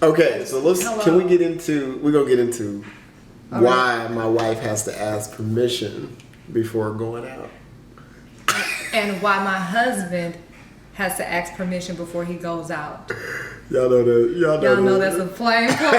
Okay, so can we get into, we're going to get into All why right. my wife has to ask permission before going out. And why my husband has to ask permission before he goes out. Y'all know that. Y'all Know that. that's a plain cold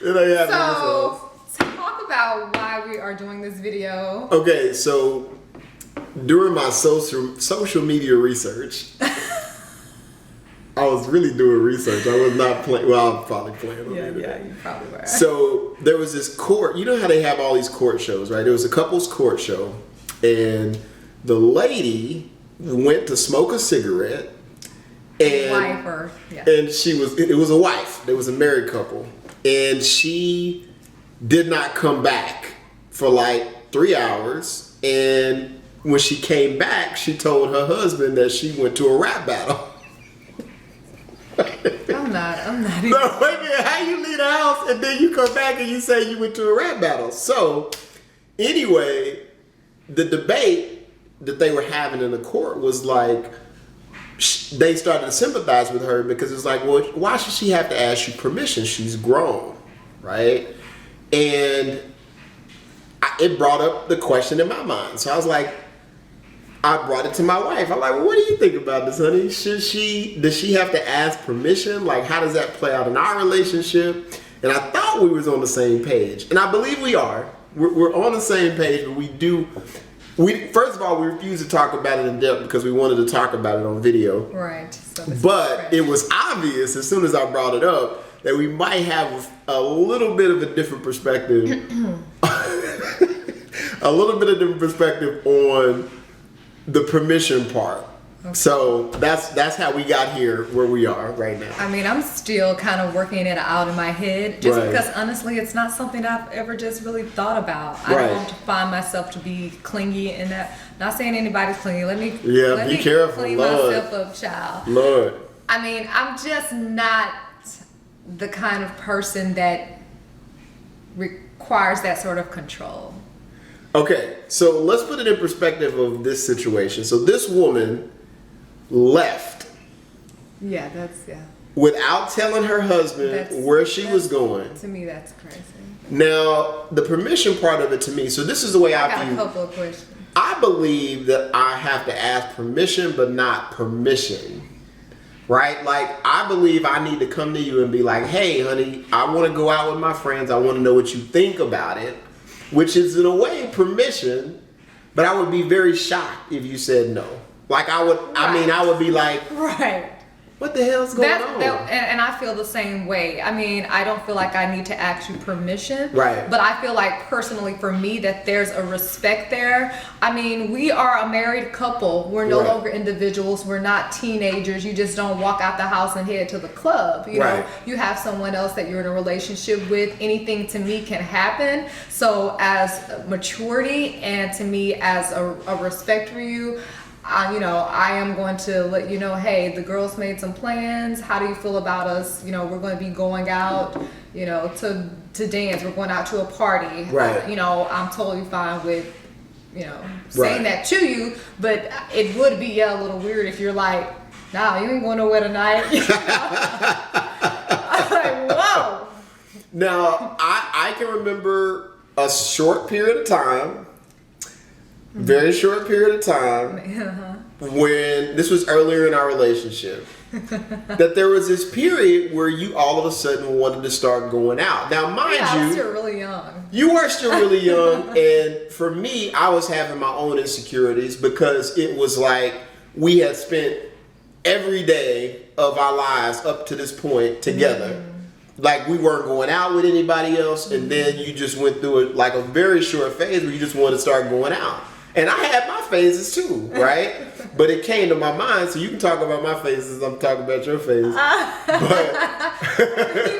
It ain't happening, So, talk about why we are doing this video. Okay, so during my social media research, I was really doing research. I was not playing. Well, I was probably playing. Yeah, you probably were. So there was this court. You know how they have all these court shows, right? There was a couple's court show, and the lady went to smoke a cigarette, and and she was. It was a wife. There was a married couple, and she did not come back for like 3 hours. And when she came back, she told her husband that she went to a rap battle. I'm not even. No, wait a minute. How you leave the house and then you come back and you say you went to a rap battle? So, anyway, the debate that they were having in the court was like, they started to sympathize with her because it's like, well, why should she have to ask you permission? She's grown, right? And it brought up the question in my mind. So I was like, I brought it to my wife. I'm like, well, what do you think about this, honey? Does she have to ask permission? Like, how does that play out in our relationship? And I thought we was on the same page. And I believe we are. We're on the same page, but first of all, we refused to talk about it in depth because we wanted to talk about it on video. Right. So but it was obvious as soon as I brought it up that we might have a little bit of a different perspective. A little bit of different perspective on the permission part. Okay. So that's how we got here where we are right now. I mean, I'm still kind of working it out in my head just Right. because honestly it's not something I've ever just really thought about. Right. I don't find myself to be clingy in that. Not saying anybody's clingy. Let me be careful. clean Lord. myself up, child. Lord. I mean, I'm just not the kind of person that requires that sort of control. Okay, so let's put it in perspective of this situation. So this woman left. Yeah, without telling her husband where she was going. To me, that's crazy. Now, the permission part of it to me, so this is the way I got view. a couple of questions. I believe that I have to ask permission, but not permission. Right? Like, I believe I need to come to you and be like, hey, honey, I want to go out with my friends. I want to know what you think about it. Which is in a way permission, but I would be very shocked if you said no. Like I would, right. I mean, I would be like, right. What the hell's going on? And I feel the same way. I mean, I don't feel like I need to ask you permission. Right. But I feel like personally for me that there's a respect there. I mean, we are a married couple. We're no longer individuals. We're not teenagers. You just don't walk out the house and head to the club. You know, you have someone else that you're in a relationship with. Anything to me can happen. So as maturity and to me as a respect for you, I am going to let you know, hey, the girls made some plans. How do you feel about us? You know, we're going to be going out, to dance. We're going out to a party. Right. I'm totally fine with, saying that to you. But it would be a little weird if you're like, nah, you ain't going nowhere tonight. I'm like, whoa. Now, I can remember a short period of time. Very short period of time when this was earlier in our relationship that there was this period where you all of a sudden wanted to start going out. Now, mind you, I was still really young. You were still really young, and for me, I was having my own insecurities because it was like we had spent every day of our lives up to this point together. Like we weren't going out with anybody else, and then you just went through a very short phase where you just wanted to start going out. And I had my phases too, right? But it came to my mind, so you can talk about my phases. I'm talking about your phases. We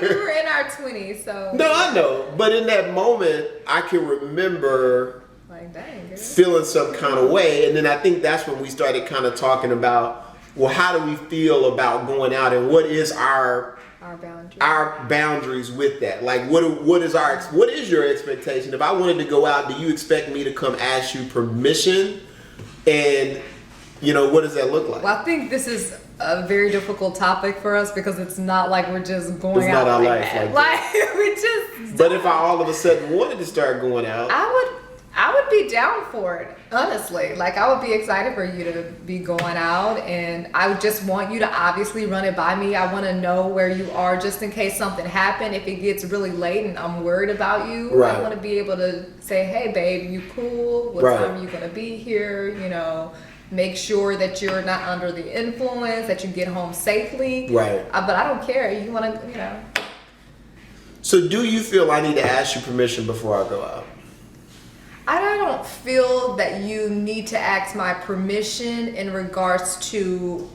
were in our 20s, so. No, I know. But in that moment, I can remember feeling some kind of way. And then I think that's when we started kind of talking about, well, how do we feel about going out and what is our boundaries with that? Like, what is your expectation? If I wanted to go out, do you expect me to come ask you permission? And what does that look like? Well, I think this is a very difficult topic for us because it's not like we're just going It's out not our like life that. like Like we just. But if I all of a sudden wanted to start going out, I would be down for it, honestly. Like, I would be excited for you to be going out, and I would just want you to obviously run it by me. I want to know where you are just in case something happened. If it gets really late and I'm worried about you, Right. I want to be able to say, hey, babe, you cool? What Right. time are you going to be here? You know, make sure that you're not under the influence, that you get home safely. Right. But I don't care. You want to, you know. So do you feel I need to ask you permission before I go out? I don't feel that you need to ask my permission in regards to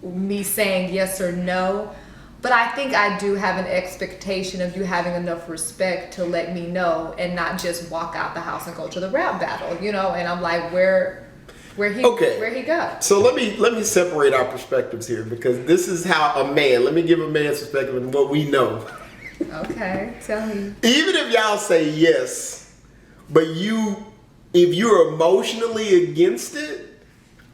me saying yes or no, but I think I do have an expectation of you having enough respect to let me know and not just walk out the house and go to the rap battle, you know. And I'm like, where he go? So let me separate our perspectives here, because this is how a man. Let me give a man's perspective and what we know. Okay, tell me. Even if y'all say yes, but if you're emotionally against it,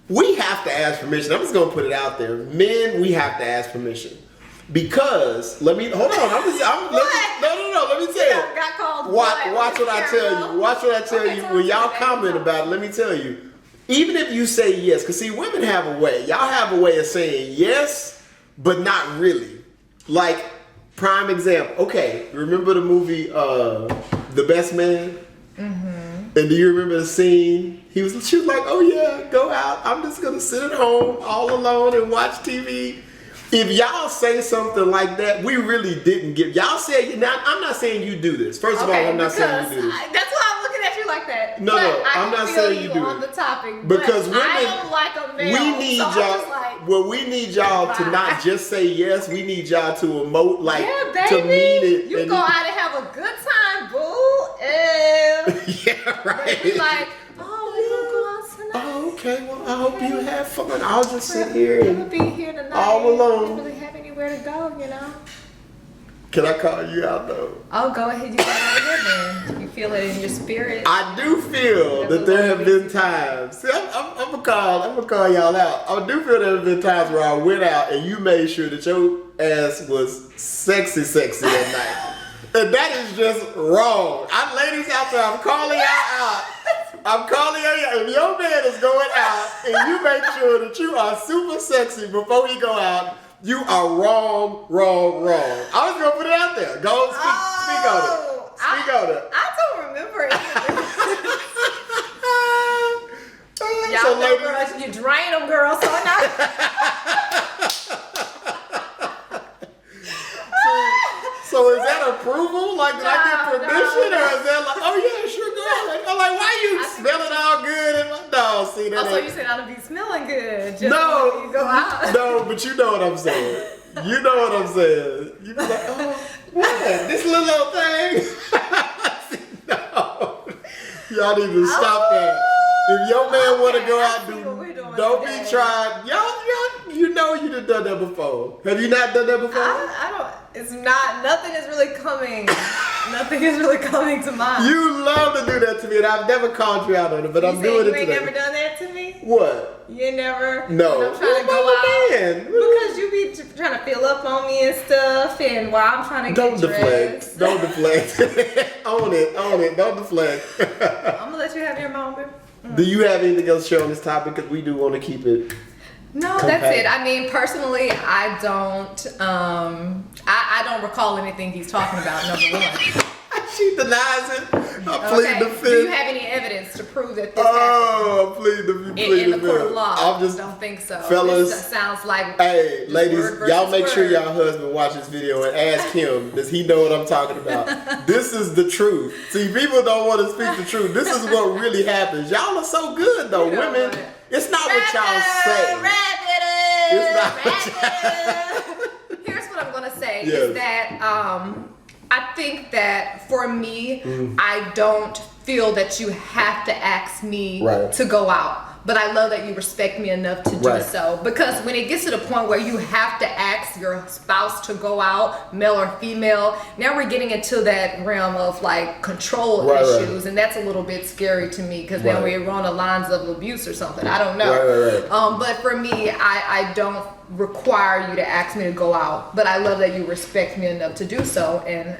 we have to ask permission. I'm just gonna put it out there. Men, we have to ask permission. Because let me tell you. Got called Watch what I tell you. Watch what I tell Okay, you. tell When me y'all today. comment about it, let me tell you. Even if you say yes, because see, women have a way. Y'all have a way of saying yes, but not really. Like, prime example. Okay, remember the movie The Best Man? Mm-hmm. And do you remember the scene? She was like, oh yeah, go out. I'm just gonna sit at home all alone and watch TV. If y'all say something like that, we really didn't give. Y'all say, now I'm not saying you do this. First of all, I'm not saying you do this. That's why I'm looking at you like that. No, But no, I I'm can not feel saying you do on it. the topic, Because but I women- am like a male. We need so I'm y'all. just like, Well, we need y'all to not just say yes. We need y'all to emote, like yeah, to baby. mean it. You and go out and have a good time, boo. yeah, right. But be like, oh, we gonna go out tonight. Oh, okay. Well, I hope you have fun. I'll just sit here We'll and. be here tonight. all alone. We don't really have anywhere to go, you know. Can I call you out though? Oh, go ahead. You go out ahead, then. You feel it in your spirit. I do feel that there have been times. See, I'm gonna call y'all out. I do feel there have been times where I went out and you made sure that your ass was sexy that night. And that is just wrong. Ladies out there, I'm calling y'all out. I'm calling y'all out. If your man is going out and you make sure that you are super sexy before you go out, you are wrong. I was gonna put it out there. Go speak on it. Speak on it. I don't remember it. Y'all So, know, ladies, girls, you drain them, girls. So now. so is that approval? Like, did I get permission? No. Or is that like, oh yeah, sure, go ahead. I'm like, why you smelling all good? And no, see, that Also, ain't. you said I to be smelling good. Just No, when you go out. no, but you know what I'm saying. You know what I'm saying. You be like, oh, what? This little thing? No. Y'all need to stop that. If your man want to Okay, go I out, see what we're doing don't today. be trying. Y'all, you know you done that before. Have you not done that before? I don't. It's not. Nothing is really coming. Nothing is really coming to mind. You love to do that to me, and I've never called you out on it, but I'm doing it You ain't today. never done that to me. What? You ain't never. No. when I'm trying to Well, go out man. because you be trying to fill up on me and stuff, and while I'm trying to Don't get deflect. dressed. Don't deflect. Own it. Don't deflect. I'm gonna let you have your moment. Do you have anything else to share on this topic? Because we do want to keep it. No, Compact. that's it. I mean, personally, I don't. I don't recall anything he's talking about. Number one. She denies it. I plead the fifth. Do you have any evidence to prove that this happened? Oh, I plead the In the court of fifth. law, I'm just, don't think so. fellas, This sounds like hey, just ladies, word y'all versus make sure word. y'all husband watch this video and ask him, does he know what I'm talking about? This is the truth. See, people don't want to speak the truth. This is what really happens. Y'all are so good though, You know women. what? It's not what y'all say. It's not what Here's what I'm gonna say Yes. is that I think that for me, I don't feel that you have to ask me Right. to go out. But I love that you respect me enough to do Right. so. Because when it gets to the point where you have to ask your spouse to go out, male or female. Now we're getting into that realm of like control issues, and that's a little bit scary to me because now we're on the lines of abuse or something. I don't know. But for me, I don't require you to ask me to go out, but I love that you respect me enough to do so, and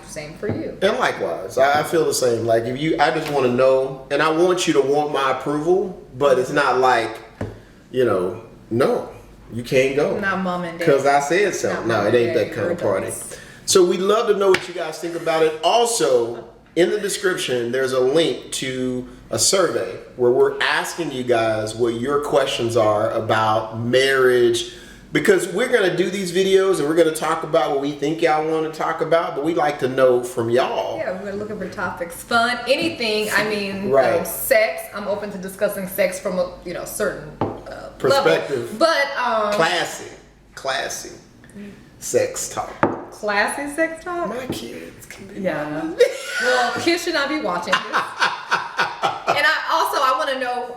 same for you. And likewise, I feel the same. Like I just want to know, and I want you to want my approval, but it's not like, no, you can't go. Not mom and dad. Because I said so. No, it ain't that kind of party. So we'd love to know what you guys think about it. Also, in the description, there's a link to a survey where we're asking you guys what your questions are about marriage, because we're going to do these videos and we're going to talk about what we think y'all want to talk about, but we'd like to know from y'all. Yeah, we're looking for topics, fun, anything. I mean, sex. I'm open to discussing sex from a certain perspective, level. But classy sex talk. Classy sex talk. My kids can be. Yeah. Well, kids should not be watching this. And I want to know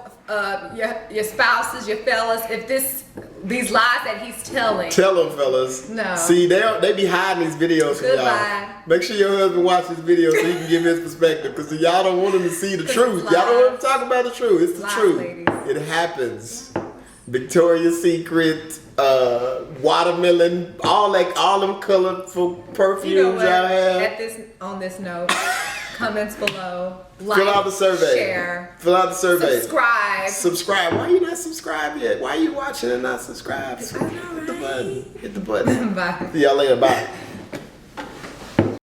your spouses, your fellas, if these lies that he's telling. Tell them, fellas. No. See, they be hiding these videos from y'all. Make sure your husband watches this video so he can give his perspective, because y'all don't want him to see the truth. Y'all don't want him to talk about the truth. It's the truth. Ladies. It happens. Victoria's Secret, watermelon, all them colorful perfumes y'all have. On this note, comments below. Like, fill out the survey. Share. Fill out the survey. Subscribe. Why are you not subscribed yet? Why are you watching and not subscribed? Hit the button. Bye. See y'all later. Bye.